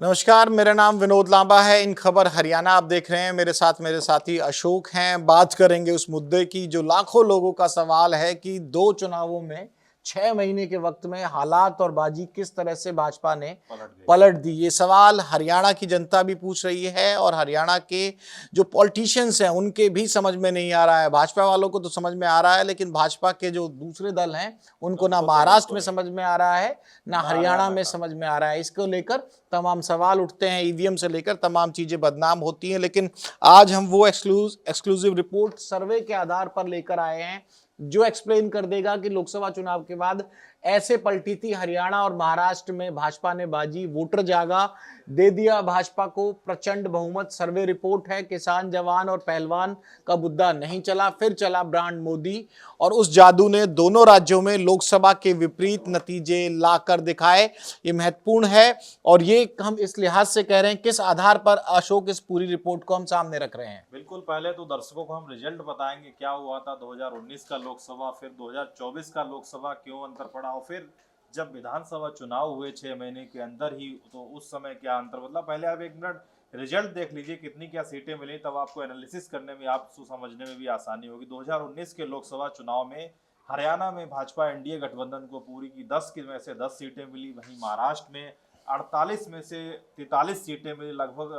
नमस्कार, मेरा नाम विनोद लांबा है। इन खबर हरियाणा आप देख रहे हैं। मेरे साथ मेरे साथी अशोक हैं। बात करेंगे उस मुद्दे की जो लाखों लोगों का सवाल है कि दो चुनावों में 6 महीने के वक्त में हालात और बाजी किस तरह से भाजपा ने पलट दी। ये सवाल हरियाणा की जनता भी पूछ रही है और हरियाणा के जो पॉलिटिशियंस हैं उनके भी समझ में नहीं आ रहा है। भाजपा वालों को तो समझ में आ रहा है, लेकिन भाजपा के जो दूसरे दल हैं उनको ना महाराष्ट्र में समझ में आ रहा है ना हरियाणा में समझ में आ रहा है। इसको लेकर तमाम सवाल उठते हैं, ईवीएम से लेकर तमाम चीजें बदनाम होती हैं। लेकिन आज हम वो एक्सक्लूसिव रिपोर्ट सर्वे के आधार पर लेकर आए हैं जो एक्सप्लेन कर देगा कि लोकसभा चुनाव के बाद ऐसे पलटी थी हरियाणा और महाराष्ट्र में भाजपा ने बाजी, वोटर जागा, दे दिया भाजपा को प्रचंड बहुमत। सर्वे रिपोर्ट है, किसान जवान और पहलवान का मुद्दा नहीं चला, फिर चला ब्रांड मोदी और उस जादू ने दोनों राज्यों में लोकसभा के विपरीत नतीजे लाकर दिखाए। ये महत्वपूर्ण है और ये हम इस लिहाज से कह रहे हैं, किस आधार पर अशोक इस पूरी रिपोर्ट को हम सामने रख रहे हैं। बिल्कुल, पहले तो दर्शकों को हम रिजल्ट बताएंगे क्या हुआ था 2019 का लोकसभा, फिर 2024 का लोकसभा, क्यों अंतर पड़ा, और फिर जब विधानसभा चुनाव हुए 6 महीने के अंदर ही तो उस समय क्या अंतर बदला। पहले आप 1 मिनट रिजल्ट देख लीजिए कितनी क्या सीटें मिली, तब आपको एनालिसिस करने में, आप समझने में भी आसानी होगी। 2019 के लोकसभा चुनाव में हरियाणा में भाजपा एनडीए गठबंधन को पूरी की 10 में से 10 सीटें मिली। वहीं महाराष्ट्र में 48 में से 43 सीटें मिली, लगभग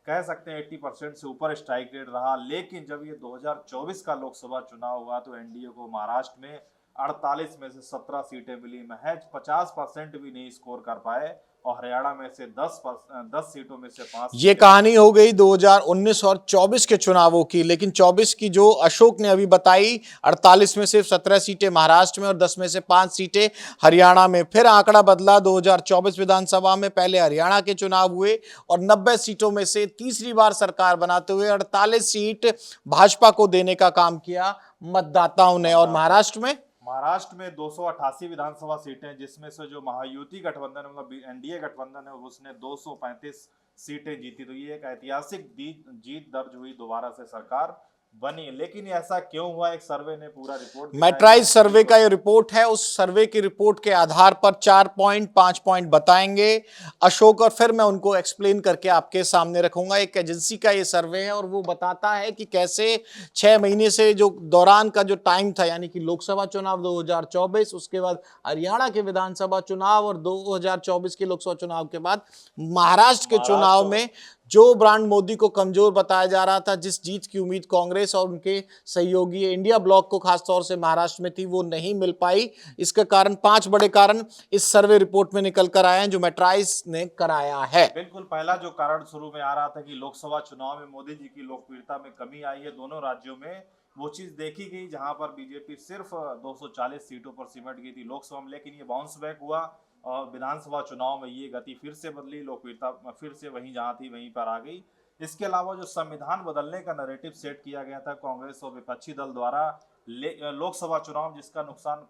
कह सकते हैं 80% से ऊपर स्ट्राइक रेट रहा। लेकिन जब ये 2024 का लोकसभा चुनाव हुआ तो एनडीए को महाराष्ट्र में 48 में से 17 सीटें मिली, महज 50% भी नहीं स्कोर कर पाए, और हरियाणा में से 10 सीटों में से 5। ये कहानी हो गई 2019 और 24 के चुनावों की, लेकिन 24 की जो अशोक ने अभी बताई, 48 में सिर्फ 17 सीटें महाराष्ट्र में और 10 में से 5 सीटें हरियाणा में। फिर आंकड़ा बदला 2024 विधानसभा में, पहले हरियाणा के चुनाव हुए और 90 सीटों में से तीसरी बार सरकार बनाते हुए 48 सीट भाजपा को देने का काम किया मतदाताओं ने। और महाराष्ट्र में 288 विधानसभा सीटें, जिसमें से जो महायुति गठबंधन मतलब एनडीए गठबंधन है उसने 235 सीटें जीती। तो ये एक ऐतिहासिक जीत दर्ज हुई, दोबारा से सरकार बनी। लेकिन ऐसा क्यों हुआ, एक सर्वे ने पूरा रिपोर्ट, मैट्राइज सर्वे का ये रिपोर्ट है। उस सर्वे की रिपोर्ट के आधार पर 5 पॉइंट बताएंगे अशोक, और फिर मैं उनको एक्सप्लेन करके आपके सामने रखूंगा। एक एजेंसी का ये सर्वे है और वो बताता है कि कैसे 6 महीने से जो दौरान का जो टाइम था, यानी कि लोकसभा चुनाव 2024, उसके बाद हरियाणा के विधानसभा चुनाव और 2024 के लोकसभा चुनाव के बाद महाराष्ट्र के चुनाव में जो ब्रांड मोदी को कमजोर बताया जा रहा था, जिस जीत की उम्मीद कांग्रेस और उनके सहयोगी इंडिया ब्लॉक को खासतौर से महाराष्ट्र में थी, वो नहीं मिल पाई। इसका कारण 5 बड़े कारण इस सर्वे रिपोर्ट में निकल कर आए हैं जो मैट्राइज ने कराया है। बिल्कुल, पहला जो कारण शुरू में आ रहा था कि लोकसभा चुनाव में मोदी जी की लोकप्रियता में कमी आई है। दोनों राज्यों में वो चीज देखी गई जहां पर बीजेपी सिर्फ 240 सीटों पर सिमट गई थी लोकसभा में, लेकिन ये बाउंस बैक हुआ और विधानसभा चुनाव में ये गति फिर से बदली, लोकप्रियता फिर से वहीं जहां थी वहीं पर आ गई। इसके अलावा जो संविधान बदलने का नैरेटिव सेट किया गया था कांग्रेस और विपक्षी दल द्वारा लोकसभा चुनाव, जिसका नुकसान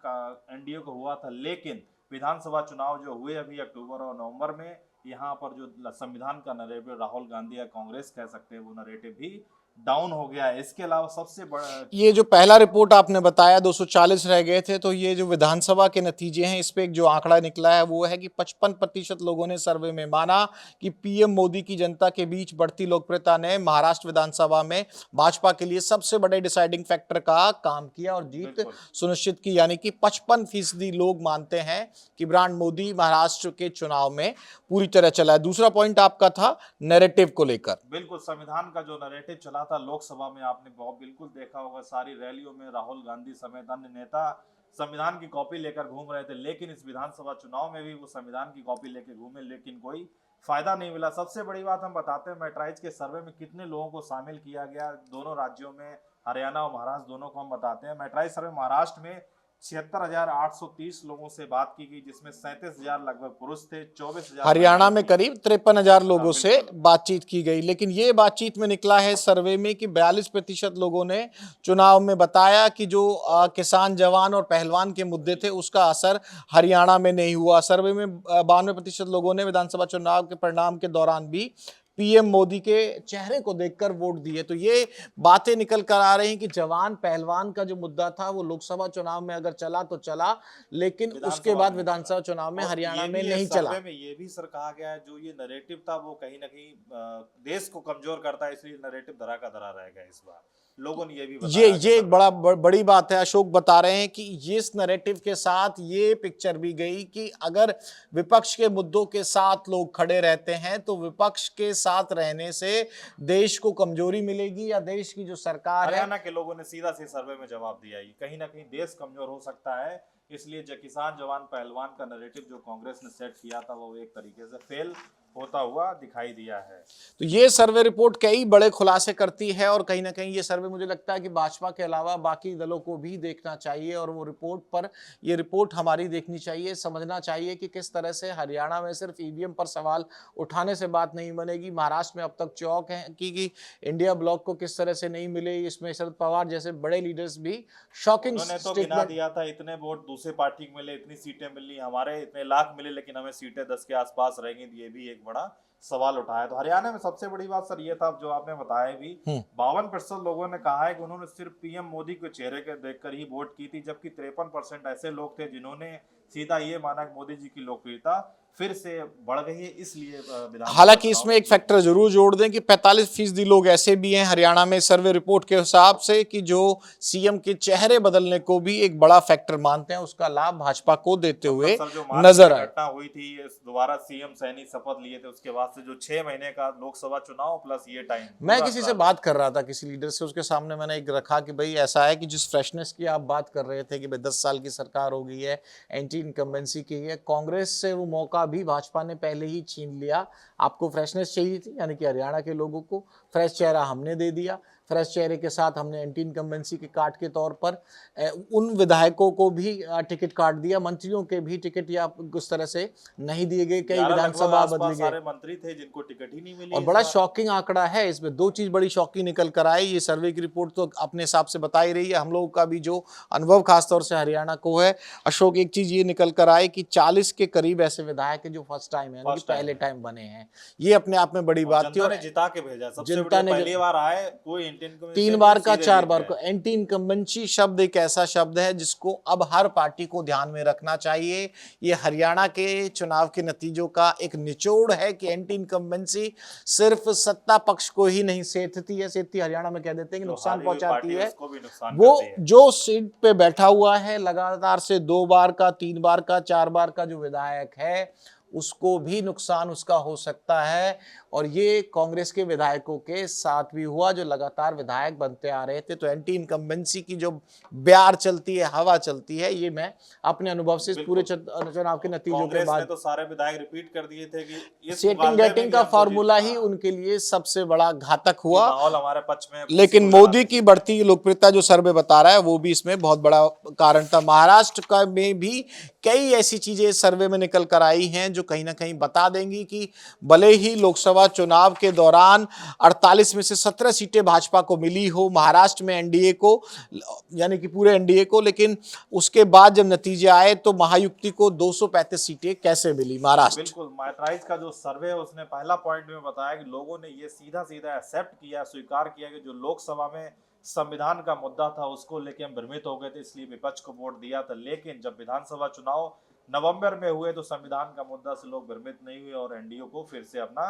एनडीए को हुआ था, लेकिन विधानसभा चुनाव जो हुए अभी अक्टूबर और नवंबर में, यहाँ पर जो संविधान का नैरेटिव राहुल गांधी या कांग्रेस कह सकते हैं, वो नैरेटिव भी डाउन हो गया है। इसके अलावा सबसे बड़ा, ये जो पहला रिपोर्ट आपने बताया 240 रह गए थे, तो ये जो विधानसभा के नतीजे हैं, इस पे एक जो आंकड़ा निकला है वो है कि 55% लोगों ने सर्वे में माना कि पीएम मोदी की जनता के बीच बढ़ती लोकप्रियता ने महाराष्ट्र विधानसभा में भाजपा के लिए सबसे बड़े डिसाइडिंग फैक्टर का काम किया और जीत सुनिश्चित की। यानी कि 55% लोग मानते हैं कि ब्रांड मोदी महाराष्ट्र के चुनाव में पूरी तरह चला है। दूसरा पॉइंट आपका था नैरेटिव को लेकर। बिल्कुल, संविधान का जो नैरेटिव चला था लोकसभा में, आपने बहुत बिल्कुल देखा होगा, सारी रैलियों में राहुल गांधी समेत अन्य नेता संविधान की कॉपी लेकर घूम रहे थे। लेकिन इस विधानसभा चुनाव में भी वो संविधान की कॉपी लेकर घूमे, लेकिन कोई फायदा नहीं मिला। सबसे बड़ी बात हम बताते हैं, मैट्राइज के सर्वे में कितने लोगों को शामिल किया गया दोनों राज्यों में, हरियाणा और महाराष्ट्र दोनों को हम बताते हैं। मैट्राइज सर्वे महाराष्ट्र में 76,830 लोगों से बात की गई, जिसमें 37,000 लगभग पुरुष थे, 24,000 हरियाणा में करीब 53,000 लोगों से बातचीत की गई। लेकिन ये बातचीत में निकला है सर्वे में कि 42% लोगों ने चुनाव में बताया कि जो किसान जवान और पहलवान के मुद्दे थे उसका असर हरियाणा में नहीं हुआ। सर्वे में 92% लोगों ने विधानसभा चुनाव के परिणाम के दौरान भी पीएम मोदी के चेहरे को देखकर वोट दिए। तो ये बातें निकल कर आ रही हैं कि जवान पहलवान का जो मुद्दा था वो लोकसभा चुनाव में अगर चला तो चला, लेकिन उसके बाद विधानसभा चुनाव में और हरियाणा ये में भी नहीं इस चला। सर्वे में ये भी सर कहा गया है, जो ये नैरेटिव था वो कहीं ना कहीं देश को कमजोर करता है, इसलिए नैरेटिव धरा का धरा रहेगा इस बार। लोगों ने ये भी बताया कि ये एक बड़ी बात है। अशोक बता रहे हैं कि ये इस नैरेटिव के साथ ये पिक्चर भी गई कि अगर विपक्ष के मुद्दों के साथ लोग खड़े रहते हैं तो विपक्ष के साथ रहने से देश को कमजोरी मिलेगी, या देश की जो सरकार है। हरियाणा के लोगों ने सीधा से सर्वे में जवाब दिया, ये कहीं ना कहीं देश कमजोर हो सकता है, इसलिए जो किसान जवान पहलवान का नैरेटिव जो कांग्रेस ने सेट किया था वो एक तरीके से फेल होता हुआ दिखाई दिया है। तो ये सर्वे रिपोर्ट कई बड़े खुलासे करती है, और कहीं ना कहीं ये सर्वे मुझे लगता है कि भाजपा के अलावा बाकी दलों को भी देखना चाहिए, और वो ये रिपोर्ट हमारी देखनी चाहिए, समझना चाहिए कि किस तरह से हरियाणा में सिर्फ ईवीएम पर सवाल उठाने से बात नहीं बनेगी। महाराष्ट्र में अब तक चौक है कि इंडिया ब्लॉक को किस तरह से नहीं मिले। इसमें शरद पवार जैसे बड़े लीडर्स भी शॉकिंग उन्होंने तो गिना दिया था, इतने वोट दूसरे पार्टी को मिले, इतनी सीटें मिली, हमारे इतने लाख मिले लेकिन हमें सीटें 10 के आसपास रहेंगी। ये भी एक बड़ा सवाल उठाया। तो हरियाणा में सबसे बड़ी बात सर ये था, जो आपने बताया भी, 52% लोगों ने कहा है कि उन्होंने सिर्फ पीएम मोदी के चेहरे के देखकर ही वोट की थी, जबकि 53% ऐसे लोग थे जिन्होंने सीधा ये माना कि मोदी जी की लोकप्रियता फिर से बढ़ गई है, इसलिए हालांकि इसमें एक फैक्टर जरूर जोड़ दें कि 45% लोग ऐसे भी हैं हरियाणा में सर्वे रिपोर्ट के हिसाब से कि जो सीएम के चेहरे बदलने को भी एक बड़ा फैक्टर मानते हैं, उसका लाभ भाजपा को देते हुए नजर आए। घटना हुई थी, दोबारा सीएम सैनी शपथ लिए थे, उसके बाद से जो 6 महीने का लोकसभा चुनाव प्लस ये टाइम। मैं किसी से बात कर रहा था, किसी लीडर से, उसके सामने मैंने एक रखा कि भाई ऐसा है कि जिस फ्रेशनेस की आप बात कर रहे थे कि भाई 10 साल की सरकार हो गई है, एंटी इनकम्बेंसी की है, कांग्रेस से वो मौका भी भाजपा ने पहले ही छीन लिया। आपको फ्रेशनेस चाहिए थी, यानी कि हरियाणा के लोगों को फ्रेश चेहरा हमने दे दिया। फ्रेश चेहरे के साथ हमने एंटी इनकम्बेंसी के कार्ड के तौर पर उन विधायकों को भी टिकट काट दिया, मंत्रियों के भी टिकट या उस तरह से नहीं दिए गए। कई विधानसभा बदले गए, सारे मंत्री थे जिनको टिकट ही नहीं मिली। और बड़ा शॉकिंग आंकड़ा है इसमें। दो चीज बड़ी शॉकिंग निकल कर आई। ये सर्वे की रिपोर्ट तो अपने हिसाब से बता ही रही है, हम लोगों का भी जो अनुभव खासतौर से हरियाणा को है। अशोक, एक चीज ये निकल कर आई कि 40 के करीब ऐसे विधायक हैं जो फर्स्ट टाइम है, पहले टाइम बने हैं। ये अपने आप में बड़ी बात थी, और जिता के भेजा, सबसे पहली बार आए कोई 3 बार का 4 बार को। एंटी इनकम्बेंसी शब्द एक ऐसा शब्द है जिसको अब हर पार्टी को ध्यान में रखना चाहिए। ये हरियाणा के चुनाव के नतीजों का एक निचोड़ है कि एंटी इनकम्बेंसी सिर्फ सत्ता पक्ष को ही नहीं सेधती है, हरियाणा में कह देते हैं कि नुकसान पहुंचाती है। वो जो सीट पे बैठा हुआ है लगातार से 2 बार का, 3 बार का, 4 बार का जो विधायक है, उसको भी नुकसान उसका हो सकता है। और ये कांग्रेस के विधायकों के साथ भी हुआ जो लगातार विधायक बनते आ रहे थे। तो एंटी इनकम्बेंसी की जो ब्यार चलती है, हवा चलती है, ये मैं अपने अनुभव से पूरे चुनाव के नतीजों के बाद तो सारे विधायक रिपीट कर दिए थे कि सेटिंग गेटिंग का फॉर्मूला ही उनके लिए सबसे बड़ा घातक हुआ। माहौल हमारे पक्ष में, लेकिन मोदी की बढ़ती लोकप्रियता जो सर्वे बता रहा है वो भी इसमें बहुत बड़ा कारण था। महाराष्ट्र का में भी कई ऐसी चीजें इस सर्वे में निकल कर आई हैं जो कहीं ना कहीं बता देंगी कि भले ही लोकसभा चुनाव के दौरान 48 में से 17 सीटें भाजपा को मिली हो, महाराष्ट्र में एनडीए को, यानी कि पूरे एनडीए को, लेकिन उसके बाद जब नतीजे आए तो महायुति को 235 सीटें कैसे मिली महाराष्ट्र। बिल्कुल, मैट्राइज का जो सर्वे है उसने पहला पॉइंट में बताया कि लोगों ने ये सीधा सीधा एक्सेप्ट किया, स्वीकार किया कि जो लोकसभा में संविधान का मुद्दा था उसको लेके हम भ्रमित हो गए थे, इसलिए विपक्ष को वोट दिया था। लेकिन जब विधानसभा चुनाव नवंबर में हुए तो संविधान का मुद्दा से लोग भ्रमित नहीं हुए और एनडीए को फिर से अपना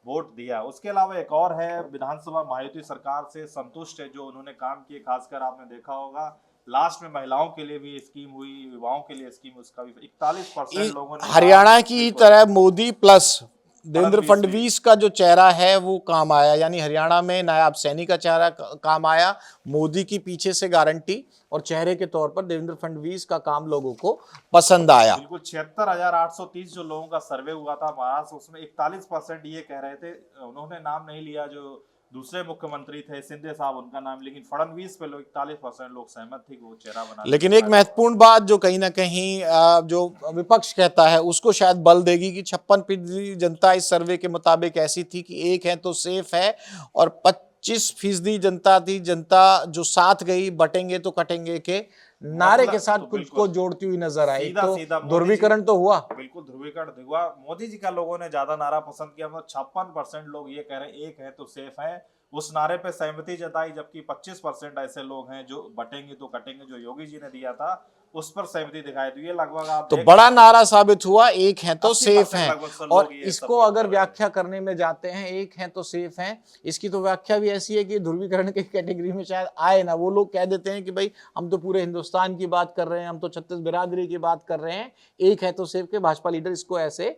वोट दिया। उसके अलावा एक और है, विधानसभा महायुति सरकार से संतुष्ट है जो उन्होंने काम किए। खासकर आपने देखा होगा लास्ट में महिलाओं के लिए भी स्कीम हुई, विवाहों के लिए स्कीम, उसका भी 41% लोगों ने। हरियाणा की तरह मोदी प्लस देवेंद्र फडणवीस का जो चेहरा है वो काम आया, यानी हरियाणा में नायाब सैनी का चेहरा काम आया। मोदी की पीछे से गारंटी और चेहरे के तौर पर देवेंद्र फडणवीस का काम लोगों को पसंद आया। बिल्कुल, 76,830 जो लोगों का सर्वे हुआ था महाराष्ट्र, उसमें 41% ये कह रहे थे, उन्होंने नाम नहीं लिया जो दूसरे मुख्यमंत्री थे शिंदे साहब, उनका नाम, लेकिन फडणवीस पे लोग 41% लोग सहमत थे कि वो चेहरा बना। लेकिन एक महत्वपूर्ण बात जो कहीं ना कहीं जो विपक्ष कहता है उसको शायद बल देगी कि 56% जनता इस सर्वे के मुताबिक ऐसी थी कि एक है तो सेफ है, और 25% जनता थी, जनता जो साथ गई बटेंगे तो कटेंगे के नारे के मसला साथ तो कुछ बिल्कुल को जोड़ती हुई नजर आई। सीधा तो सीधा मोदी ध्रुवीकरण तो हुआ। बिल्कुल ध्रुवीकरण हुआ। मोदी जी का लोगों ने ज्यादा नारा पसंद किया, मतलब 56% लोग ये कह रहे हैं एक है तो सेफ है, उस नारे पे सहमति जताई, जबकि 25% ऐसे लोग हैं जो बटेंगे तो कटेंगे जो योगी जी ने दिया था उस पर सहमति दिखाई दी है। लगभग आप तो देख बड़ा सकते नारा साबित हुआ, एक है तो सेफ 80% हैं। लगभग सब और लोग ये इसको सपोर्ट अगर कर रहे हैं। व्याख्या करने में जाते हैं, एक है तो सेफ हैं, इसकी तो व्याख्या भी ऐसी है कि ध्रुवीकरण की कैटेगरी में शायद आए ना। वो लोग कह देते हैं कि भाई हम तो पूरे हिंदुस्तान की बात कर रहे हैं, हम तो छत्तीस बिरादरी की बात कर रहे हैं, एक है तो सेफ के भाजपा लीडर इसको ऐसे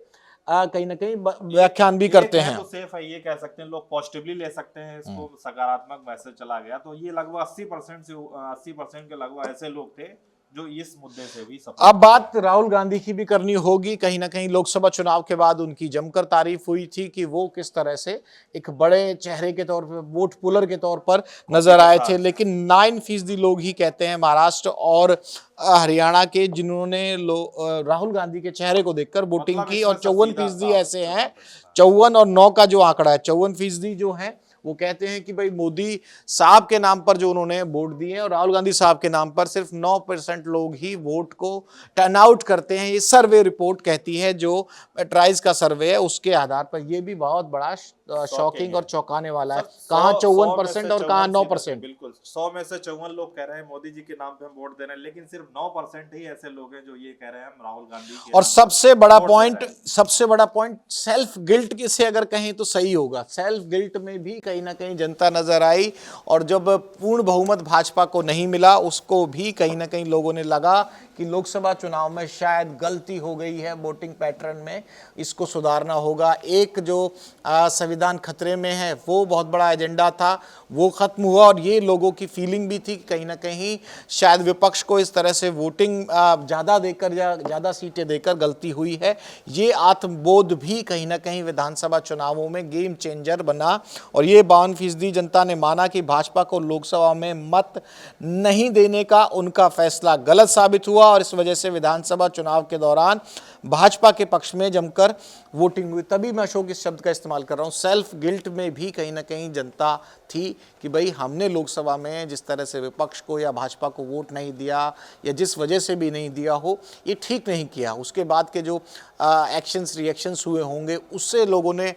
कहीं ना कहीं व्याख्यान भी करते एक है हैं। तो सेफ है ये कह सकते हैं, लोग पॉजिटिवली ले सकते हैं इसको, सकारात्मक मैसेज चला गया। तो ये लगभग 80% के लगभग ऐसे लोग थे जो इस मुद्दे से भी सपोर्ट। अब बात राहुल गांधी की भी करनी होगी। कहीं ना कहीं लोकसभा चुनाव के बाद उनकी जमकर तारीफ हुई थी कि वो किस तरह से एक बड़े चेहरे के तौर पर, वोट पुलर के तौर पर नजर आए थे। लेकिन 9% लोग ही कहते हैं महाराष्ट्र और हरियाणा के जिन्होंने राहुल गांधी के चेहरे को देखकर वोटिंग मतलब की, इसमें और से 54% सीधा ऐसे हैं, साफ 54 और 9 का जो आंकड़ा है, 54% जो है वो कहते हैं कि भाई मोदी साहब के नाम पर जो उन्होंने वोट दिए, और राहुल गांधी साहब के नाम पर सिर्फ 9% लोग ही वोट को टर्न आउट करते हैं। ये सर्वे रिपोर्ट कहती है, जो ट्राइज का सर्वे है उसके आधार पर। ये भी बहुत बड़ा शॉकिंग और चौंकाने वाला है। कहाँ 54% और कहाँ 9%। बिल्कुल 100 में से 54 लोग कह रहे हैं मोदी जी के नाम पे हम वोट दे रहे हैं, लेकिन सिर्फ 9% ही ऐसे लोग हैं जो ये कह रहे हैं हम राहुल गांधी के और नाम सबसे पर बड़ा वोट दे पॉइंट, रहे हैं। सबसे बड़ा पॉइंट सेल्फ गिल्ट की से अगर कहें तो सही होगा, सेल्फ गिल्ट में भी कहीं ना कहीं जनता नजर आई। और जब पूर्ण बहुमत भाजपा को नहीं मिला, उसको भी कहीं ना कहीं लोगों ने लगा कि लोकसभा चुनाव में शायद गलती हो गई है वोटिंग पैटर्न में, इसको सुधारना होगा। एक जो संविधान खतरे में है वो बहुत बड़ा एजेंडा था, वो खत्म हुआ। और ये लोगों की फीलिंग भी थी कि कहीं ना कहीं शायद विपक्ष को इस तरह से वोटिंग ज़्यादा देकर या ज़्यादा सीटें देकर गलती हुई है। ये आत्मबोध भी कहीं ना कहीं विधानसभा चुनावों में गेम चेंजर बना। और ये 52% जनता ने माना कि भाजपा को लोकसभा में मत नहीं देने का उनका फैसला गलत साबित हुआ, और इस वजह से विधानसभा चुनाव के दौरान भाजपा के पक्ष में जमकर वोटिंग हुई। तभी मैं अशोक इस शब्द का इस्तेमाल कर रहा हूं, सेल्फ गिल्ट में भी कहीं ना कहीं जनता थी कि भाई हमने लोकसभा में जिस तरह से विपक्ष को या भाजपा को वोट नहीं दिया, या जिस वजह से भी नहीं दिया हो, ये ठीक नहीं किया। उसके बाद के जो एक्शंस रिएक्शंस हुए होंगे उससे लोगों ने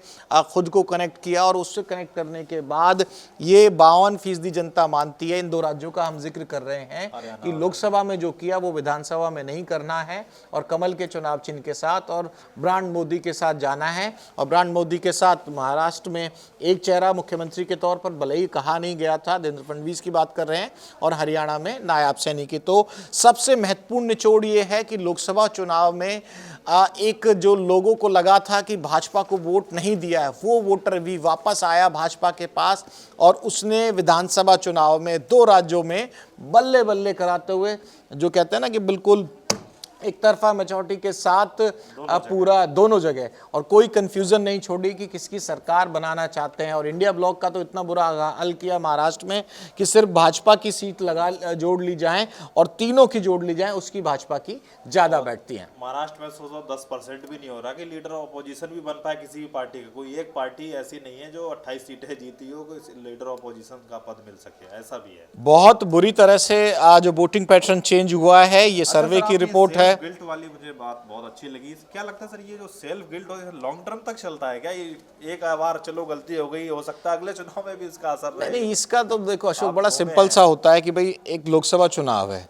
खुद को कनेक्ट किया, और उससे कनेक्ट करने के बाद ये 52% जनता मानती है। इन दो राज्यों का हम जिक्र कर रहे हैं कि लोकसभा में जो किया वो विधानसभा में नहीं करना है, और कमल के चुनाव चिन्ह के साथ और ब्रांड मोदी के साथ जाना है। और ब्रांड मोदी के साथ महाराष्ट्र में एक चेहरा मुख्यमंत्री के तौर पर भले ही कहा नहीं गया था, देवेंद्र फडणवीस की बात कर रहे हैं, और हरियाणा में नायब सैनी की। तो सबसे महत्वपूर्ण निचोड़ ये है कि लोकसभा चुनाव में एक जो लोगों को लगा था कि भाजपा को वोट नहीं दिया है, वो वोटर भी वापस आया भाजपा के पास, और उसने विधानसभा चुनाव में 2 राज्यों में बल्ले बल्ले कराते हुए, जो कहते हैं ना कि बिल्कुल एक तरफा मेजॉरिटी के साथ पूरा दोनों जगह, और कोई कंफ्यूजन नहीं छोड़ी कि किसकी सरकार बनाना चाहते हैं। और इंडिया ब्लॉक का तो इतना बुरा हल किया महाराष्ट्र में कि सिर्फ भाजपा की सीट जोड़ ली जाए, और तीनों की जोड़ ली जाए, उसकी भाजपा की ज्यादा बैठती है। महाराष्ट्र में 10% भी नहीं हो रहा कि लीडर ऑपोजिशन भी बन पाए किसी भी पार्टी का। कोई एक पार्टी ऐसी नहीं है जो 28 सीटें जीती हो, कोई लीडर ऑपोजिशन का पद मिल सके, ऐसा भी है। बहुत बुरी तरह से जो वोटिंग पैटर्न चेंज हुआ है, ये सर्वे की रिपोर्ट है। गिल्ट वाली मुझे बात बहुत अच्छी लगी। क्या लगता है सर, ये जो सेल्फ गिल्ट लॉन्ग टर्म तक चलता है क्या? ये एक बार चलो गलती हो गई, हो सकता है अगले चुनाव में भी इसका असर रहे? नहीं, इसका तो देखो अशोक, बड़ा सिंपल सा होता है कि भाई एक लोकसभा चुनाव है,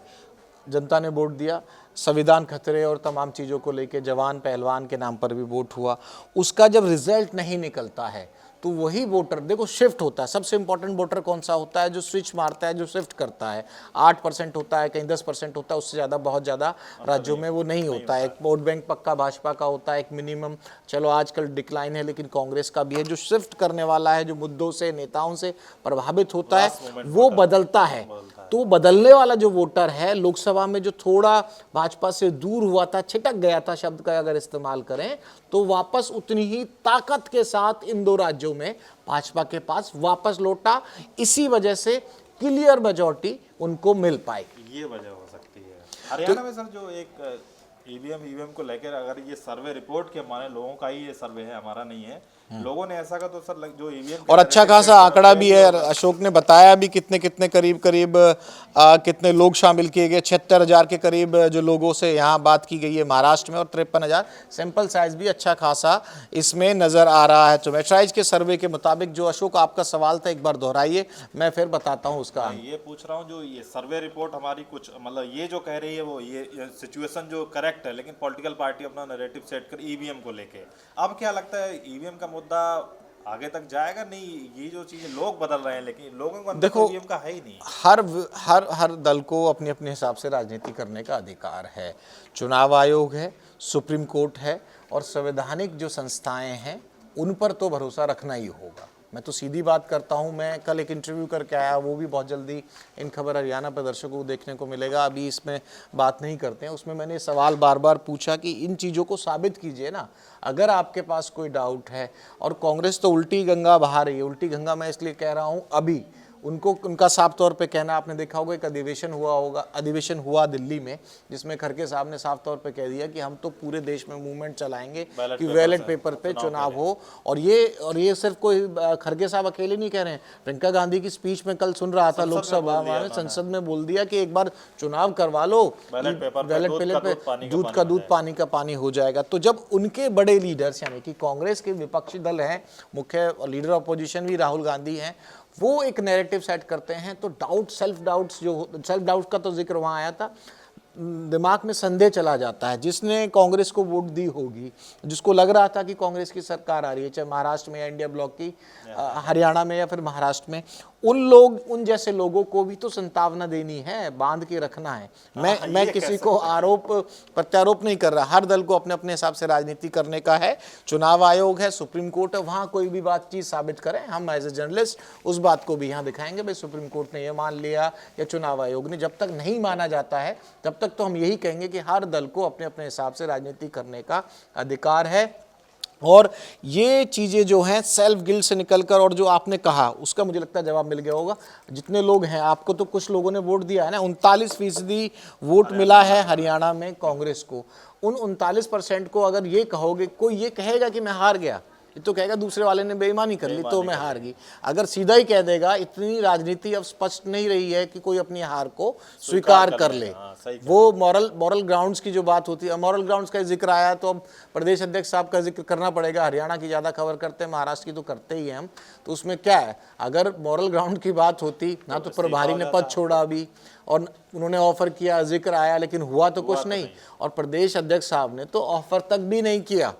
जनता ने वोट दिया, संविधान खतरे और तमाम चीज़ों को लेके जवान पहलवान के नाम पर भी वोट हुआ, उसका जब रिजल्ट नहीं निकलता है तो वही वोटर देखो शिफ्ट होता है। सबसे इंपॉर्टेंट वोटर कौन सा होता है? जो स्विच मारता है, जो शिफ्ट करता है। 8% होता है, कहीं 10% होता है, उससे ज़्यादा बहुत ज़्यादा राज्यों में वो नहीं होता है। एक वोट बैंक पक्का भाजपा का होता है, एक मिनिमम, चलो आजकल डिक्लाइन है लेकिन कांग्रेस का भी है। जो शिफ्ट करने वाला है, जो मुद्दों से, नेताओं से प्रभावित होता है, वो बदलता है। तो बदलने वाला जो वोटर है, लोकसभा में जो थोड़ा भाजपा से दूर हुआ था, छिटक गया था शब्द का अगर इस्तेमाल करें, तो वापस उतनी ही ताकत के साथ इन 2 राज्यों में भाजपा के पास वापस लौटा। इसी वजह से क्लियर मेजॉरिटी उनको मिल पाई। ये वजह हो सकती है। हरियाणा में सर जो एक ईवीएम को लेकर, अगर ये सर्वे रिपोर्ट के माने, लोगों का ही ये सर्वे है, हमारा नहीं है, लोगों ने ऐसा कहा तो सर जो ईवीएम और अच्छा खासा आंकड़ा भी है, अशोक ने बताया भी कितने कितने करीब करीब कितने लोग शामिल किए गए, 76,000 के करीब जो लोगों से यहाँ बात की गई है महाराष्ट्र में, और 53,000 सैंपल साइज भी अच्छा खासा इसमें नज़र आ रहा है। तो मेट्राइज के सर्वे के मुताबिक जो अशोक आपका सवाल था एक बार दोहराइए, मैं फिर बताता हूँ उसका। ये पूछ रहा हूँ जो ये सर्वे रिपोर्ट हमारी कुछ मतलब ये जो कह रही है वो ये सिचुएशन जो करेक्ट है, लेकिन पॉलिटिकल पार्टी अपना नैरेटिव सेट कर ईवीएम को लेके, अब क्या लगता है ईवीएम का मुद्दा आगे तक जाएगा? नहीं, ये जो चीजें लोग बदल रहे हैं लेकिन लोगों को अंदर देखो, ईवीएम का है ही नहीं। हर दल को अपने अपने हिसाब से राजनीति करने का अधिकार है। चुनाव आयोग है, सुप्रीम कोर्ट है, और संवैधानिक जो संस्थाएं हैं उन पर तो भरोसा रखना ही होगा। मैं तो सीधी बात करता हूं, मैं कल एक इंटरव्यू करके आया, वो भी बहुत जल्दी इन खबर हरियाणा पर दर्शकों को देखने को मिलेगा, अभी इसमें बात नहीं करते हैं। उसमें मैंने सवाल बार बार पूछा कि इन चीज़ों को साबित कीजिए ना, अगर आपके पास कोई डाउट है। और कांग्रेस तो उल्टी गंगा बहा रही है। उल्टी गंगा मैं इसलिए कह रहा हूँ, अभी उनका साफ तौर पे कहना, आपने देखा होगा एक अधिवेशन हुआ दिल्ली में, जिसमें खड़गे साहब ने साफ तौर पे कह दिया कि हम तो पूरे देश में मूवमेंट चलाएंगे कि बैलेट पेपर पे चुनाव हो। और ये सिर्फ कोई खड़गे साहब अकेले नहीं कह रहे हैं, प्रियंका गांधी की स्पीच में कल सुन रहा था लोकसभा में, संसद में बोल दिया कि एक बार चुनाव करवा लो, बैलेट पेपर पे दूध का दूध पानी का पानी हो जाएगा। तो जब उनके बड़े लीडर्स यानी कि कांग्रेस के विपक्षी दल हैं, मुख्य लीडर ऑपोजिशन भी राहुल गांधी हैं, वो एक नैरेटिव सेट करते हैं, तो सेल्फ डाउट का तो जिक्र वहाँ आया था, दिमाग में संदेह चला जाता है। जिसने कांग्रेस को वोट दी होगी, जिसको लग रहा था कि कांग्रेस की सरकार आ रही है, चाहे महाराष्ट्र में या इंडिया ब्लॉक की हरियाणा में या फिर महाराष्ट्र में, उन जैसे लोगों को भी तो संतावना देनी है, बांध के रखना है। मैं किसी को आरोप प्रत्यारोप नहीं कर रहा, हर दल को अपने अपने हिसाब से राजनीति करने का है। चुनाव आयोग है, सुप्रीम कोर्ट है, वहाँ कोई भी बात चीज साबित करें, हम एज ए जर्नलिस्ट उस बात को भी यहाँ दिखाएंगे, भाई सुप्रीम कोर्ट ने यह मान लिया या चुनाव आयोग ने। जब तक नहीं माना जाता है तब तक तो हम यही कहेंगे कि हर दल को अपने अपने हिसाब से राजनीति करने का अधिकार है। और ये चीज़ें जो हैं सेल्फ गिल्ट से निकलकर, और जो आपने कहा उसका मुझे लगता है जवाब मिल गया होगा। जितने लोग हैं, आपको तो कुछ लोगों ने वोट दिया है ना, 39% वोट मिला है हरियाणा में कांग्रेस को। उन 39% को अगर ये कहोगे, कोई ये कहेगा कि मैं हार गया, ये तो कहेगा दूसरे वाले ने बेईमानी कर ली तो मैं हार गई। अगर सीधा ही कह देगा, इतनी राजनीति अब स्पष्ट नहीं रही है कि कोई अपनी हार को स्वीकार कर ले। वो मॉरल ग्राउंड्स की जो बात होती है, मॉरल ग्राउंड्स का जिक्र आया तो अब प्रदेश अध्यक्ष साहब का जिक्र करना पड़ेगा। हरियाणा की ज़्यादा खबर करते हैं, महाराष्ट्र की तो करते ही हैं हम, तो उसमें क्या है, अगर मॉरल ग्राउंड की बात होती ना तो प्रभारी ने पद छोड़ा अभी, और उन्होंने ऑफर किया, जिक्र आया, लेकिन हुआ तो कुछ नहीं। और प्रदेश अध्यक्ष साहब ने तो ऑफर तक भी नहीं किया।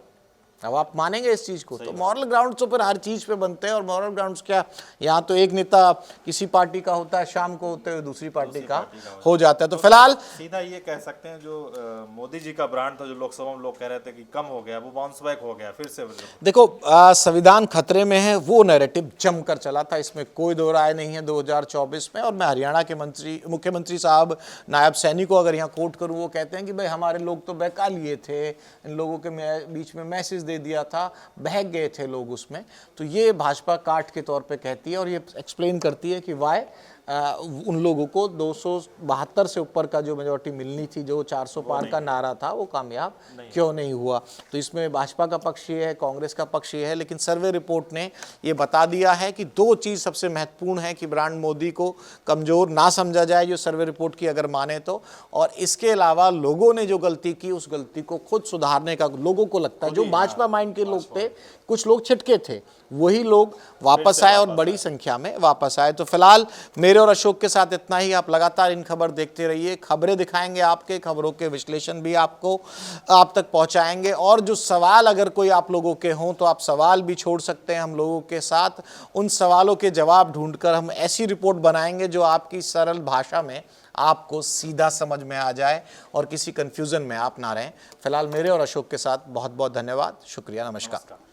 अब आप मानेंगे इस चीज को? तो मॉरल ग्राउंड्स तो फिर हर चीज पे बनते हैं। और मॉरल ग्राउंड्स क्या, यहाँ तो एक नेता किसी पार्टी का होता है, शाम को होते हुए दूसरी पार्टी का हो जाता है। तो फिलहाल सीधा ये कह सकते हैं, जो मोदी जी का ब्रांड था, जो लोकसभा में लोग कह रहे थे कि कम हो गया, वो बाउंस बैक हो गया फिर से। देखो, संविधान खतरे में है, वो नैरेटिव जमकर चला था, इसमें कोई दो राय नहीं है 2024 में। और मैं हरियाणा के मुख्यमंत्री साहब नायब सैनी को अगर यहाँ कोट करूँ, वो कहते हैं कि भाई हमारे लोग तो बहका लिए थे, इन लोगों के बीच में मैसेज दे दिया था, बहक गए थे लोग उसमें। तो ये भाजपा काट के तौर पे कहती है, और ये एक्सप्लेन करती है कि वाई उन लोगों को 272 से ऊपर का जो मेजोरिटी मिलनी थी, जो 400 पार का नारा था, वो कामयाब क्यों नहीं हुआ। तो इसमें भाजपा का पक्ष ये है, कांग्रेस का पक्ष ये है। लेकिन सर्वे रिपोर्ट ने ये बता दिया है कि दो चीज़ सबसे महत्वपूर्ण है कि ब्रांड मोदी को कमज़ोर ना समझा जाए, जो सर्वे रिपोर्ट की अगर माने तो। और इसके अलावा लोगों ने जो गलती की, उस गलती को खुद सुधारने का लोगों को लगता है। जो भाजपा माइंड के लोग थे, कुछ लोग छिटके थे, वही लोग वापस आए और बड़ी संख्या में वापस आए। तो फिलहाल मेरे और अशोक के साथ इतना ही। आप लगातार इन खबर देखते रहिए, खबरें दिखाएंगे आपके, खबरों के विश्लेषण भी आप तक पहुंचाएंगे। और जो सवाल अगर कोई आप लोगों के हों तो आप सवाल भी छोड़ सकते हैं हम लोगों के साथ। उन सवालों के जवाब ढूंढकर हम ऐसी रिपोर्ट बनाएंगे जो आपकी सरल भाषा में आपको सीधा समझ में आ जाए और किसी कंफ्यूजन में आप ना रहें। फिलहाल मेरे और अशोक के साथ बहुत बहुत धन्यवाद, शुक्रिया, नमस्कार।